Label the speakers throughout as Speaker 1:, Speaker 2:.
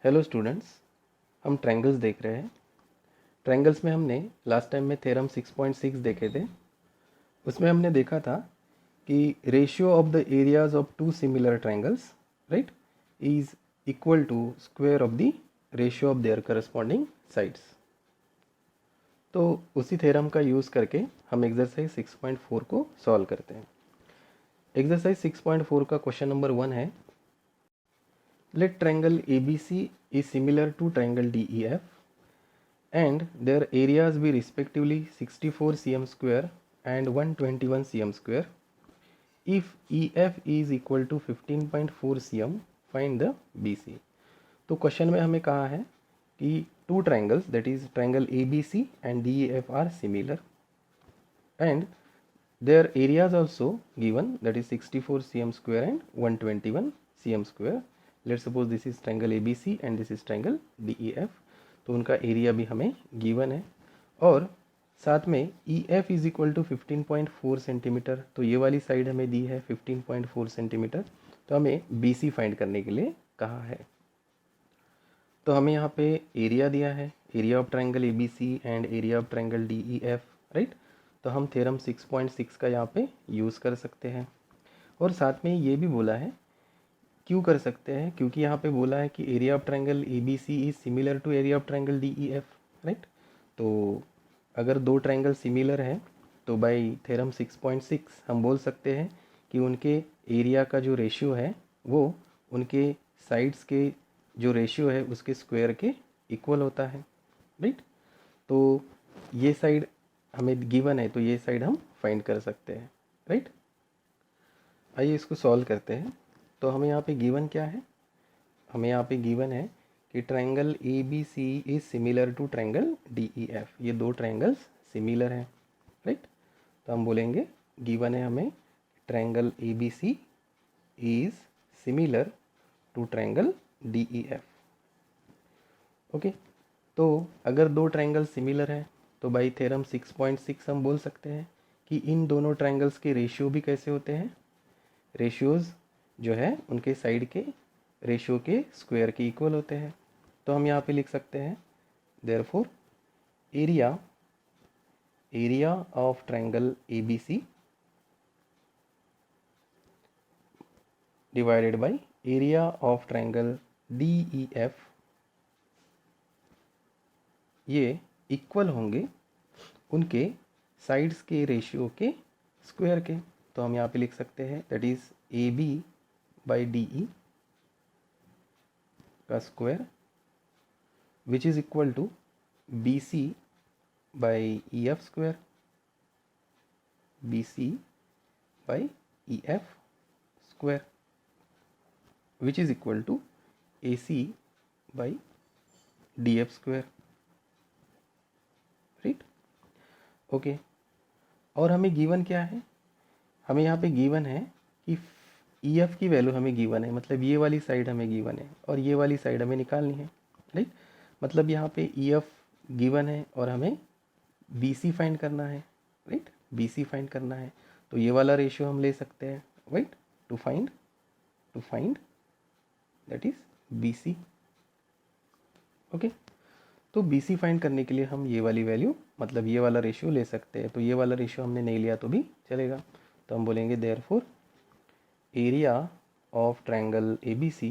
Speaker 1: Hello students, हम triangles देख रहे हैं। ट्रायंगल्स में हमने लास्ट टाइम में थ्योरम 6.6 देखे थे। उसमें हमने देखा था कि ratio of the areas of two similar triangles right is equal to square of the ratio of their corresponding sides. तो उसी थ्योरम का यूज़ करके हम एक्सरसाइज 6.4 को सॉल्व करते हैं। एक्सरसाइज 6.4 का क्वेश्चन नंबर 1 है, let triangle ABC is similar to triangle DEF and their areas be respectively 64 cm square and 121 cm square. If EF is equal to 15.4 cm, find the BC. तो question में हमें कहा है कि two triangles, that is triangle ABC and DEF are similar and their areas also given, that is 64 cm square and 121 cm square. Let's suppose this is triangle ABC and this is triangle DEF. तो उनका area भी हमें given है और साथ में EF is equal to 15.4 centimetre. तो ये वाली साइड हमें दी है 15.4 सेंटीमीटर। तो हमें BC फाइंड करने के लिए कहा है। तो हमें यहाँ पे एरिया दिया है, area of triangle ABC and area of triangle DEF right. तो हम थ्योरम 6.6 का यहाँ पे यूज़ कर सकते हैं और साथ में ये भी बोला है, क्यों कर सकते हैं, क्योंकि यहाँ पे बोला है कि area of triangle ABC is similar to area of triangle DEF right. तो अगर दो ट्रायंगल सिमिलर हैं तो बाय थ्योरम 6.6 हम बोल सकते हैं कि उनके एरिया का जो रेशियो है वो उनके साइड्स के जो रेशियो है उसके स्क्वायर के इक्वल होता है राइट। तो ये साइड हमें गिवन है तो ये साइड हम फाइंड कर सकते हैं राइट। आइए इसको सॉल्व करते हैं। तो हमें यहाँ पे गिवन क्या है, हमें यहाँ पे गिवन है कि triangle ABC is similar to triangle DEF। ये दो ट्रायंगल्स सिमिलर हैं राइट। तो हम बोलेंगे गिवन है हमें triangle ABC is similar to triangle DEF। Okay, तो अगर दो ट्रायंगल सिमिलर हैं तो बाई थ्योरम 6.6 हम बोल सकते हैं कि इन दोनों ट्रायंगल्स के रेशियो भी कैसे होते हैं, रेशियोज़ जो है उनके साइड के रेशियो के स्क्वायर के इक्वल होते हैं। तो हम यहाँ पे लिख सकते हैं therefore area of triangle ABC divided by area of triangle DEF, ये इक्वल होंगे उनके साइड्स के रेशियो के स्क्वायर के। तो हम यहाँ पे लिख सकते हैं that is AB by DE का square which is equal to BC by EF square, BC by EF square which is equal to AC by DF square right. Okay, और हमें गिवन क्या है, हमें यहाँ पे गिवन है कि EF की वैल्यू हमें गिवन है, मतलब ये वाली साइड हमें गिवन है और ये वाली साइड हमें निकालनी है राइट। मतलब यहाँ पे EF गिवन है और हमें BC फाइंड करना है राइट, BC फाइंड करना है। तो ये वाला रेशियो हम ले सकते हैं right to find that is BC। Okay, तो BC फाइंड करने के लिए हम ये वाली वैल्यू मतलब ये वाला रेशियो ले सकते हैं। तो ये वाला रेशियो हमने नहीं लिया तो भी चलेगा। तो हम बोलेंगे therefore area of triangle ABC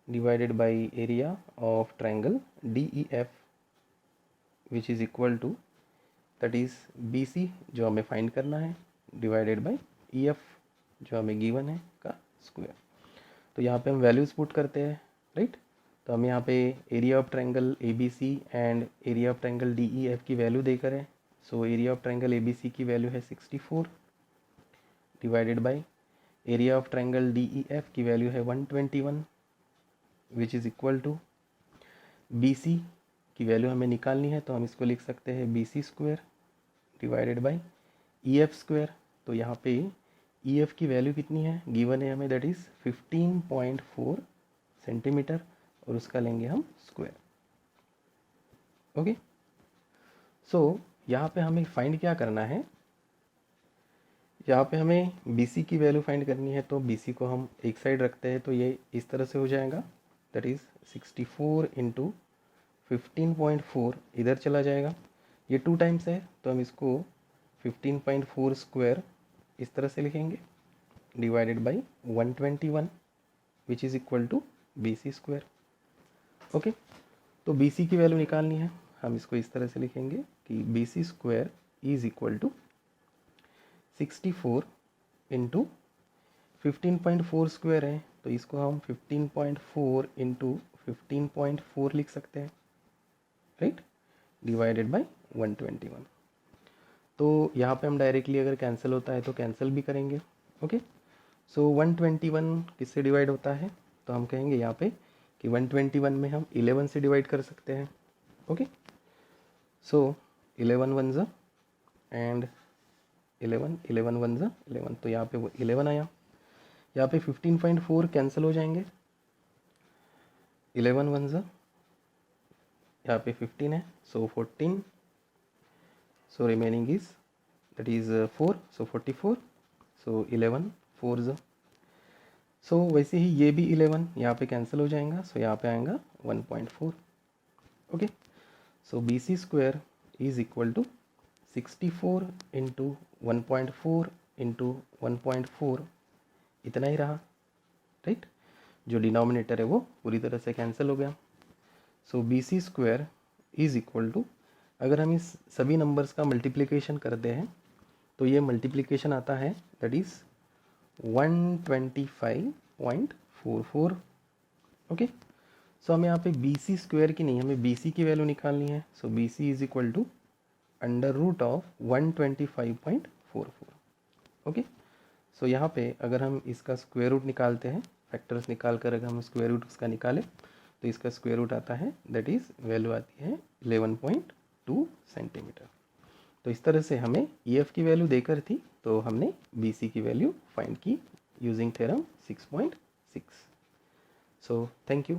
Speaker 1: divided by area of triangle DEF which is equal to that is BC जो हमें फाइंड करना है डिवाइडेड बाय EF जो हमें गिवन है का स्क्वायर। तो यहाँ पे हम वैल्यूज पुट करते हैं राइट। तो हम यहाँ पे area of triangle ABC and area of triangle DEF की वैल्यू देकर है। So area of triangle ABC की वैल्यू है 64 divided by area of triangle DEF की वैल्यू है 121 which is equal to BC की वैल्यू हमें निकालनी है। तो हम इसको लिख सकते हैं BC square divided by EF square. तो यहाँ पे EF की वैल्यू कितनी है गिवन है हमें दैट इज़ 15.4 सेंटीमीटर और उसका लेंगे हम स्क्वायर। ओके, सो यहाँ पे हमें फाइंड क्या करना है, यहाँ पे हमें BC की वैल्यू फाइंड करनी है। तो BC को हम एक साइड रखते हैं तो ये इस तरह से हो जाएगा दैट इज़ 64 इंटू 15.4 इधर चला जाएगा, ये 2 टाइम्स है तो हम इसको 15.4 स्क्वायर इस तरह से लिखेंगे divided by 121 which is equal to BC square. Okay, तो BC की वैल्यू निकालनी है, हम इसको इस तरह से लिखेंगे कि BC square is equal to 64 into 15.4 square है तो इसको हम 15.4 इंटू 15.4 लिख सकते हैं, राइट, डिवाइडेड बाई 121। तो यहाँ पे हम डायरेक्टली अगर कैंसिल होता है तो कैंसिल भी करेंगे। ओके, सो 121 किससे डिवाइड होता है, तो हम कहेंगे यहाँ पे कि 121 में हम 11 से डिवाइड कर सकते हैं। ओके, सो 11 वन ज़ा एंड 11 वन ज़ा 11, तो यहाँ पे वो 11 आया। यहाँ पे 15.4 कैंसिल हो जाएंगे, 11 वन ज़ा, यहाँ पे 15 है सो 14, so remaining is that is 4, सो 44, सो 11 4 ज़ा। सो वैसे ही ये भी 11 यहाँ पे कैंसिल हो जाएगा, सो यहाँ पे आएगा 1.4। Okay, so BC square is equal to 64 into 1.4 into 1.4, इतना ही रहा, राइट, जो डिनोमिनेटर है वो पूरी तरह से कैंसिल हो गया। So BC square is equal to, अगर हम इस सभी नंबर्स का मल्टीप्लिकेशन करते हैं तो ये मल्टीप्लिकेशन आता है दैट इज़ 125.44। ओके, सो हमें यहाँ पे BC स्क्वायर की नहीं, हमें BC की वैल्यू निकालनी है। So BC is equal to under root of 125.44। Okay, so यहाँ पे अगर हम इसका स्क्वायर रूट निकालते हैं, फैक्टर्स निकाल कर अगर हम स्क्वायर रूट उसका निकालें तो इसका स्क्वायर रूट आता है दैट इज़ वैल्यू आती है 11.2 सेंटीमीटर। तो इस तरह से हमें EF की वैल्यू देकर थी तो हमने BC की वैल्यू फाइंड की using theorem 6.6। So thank you.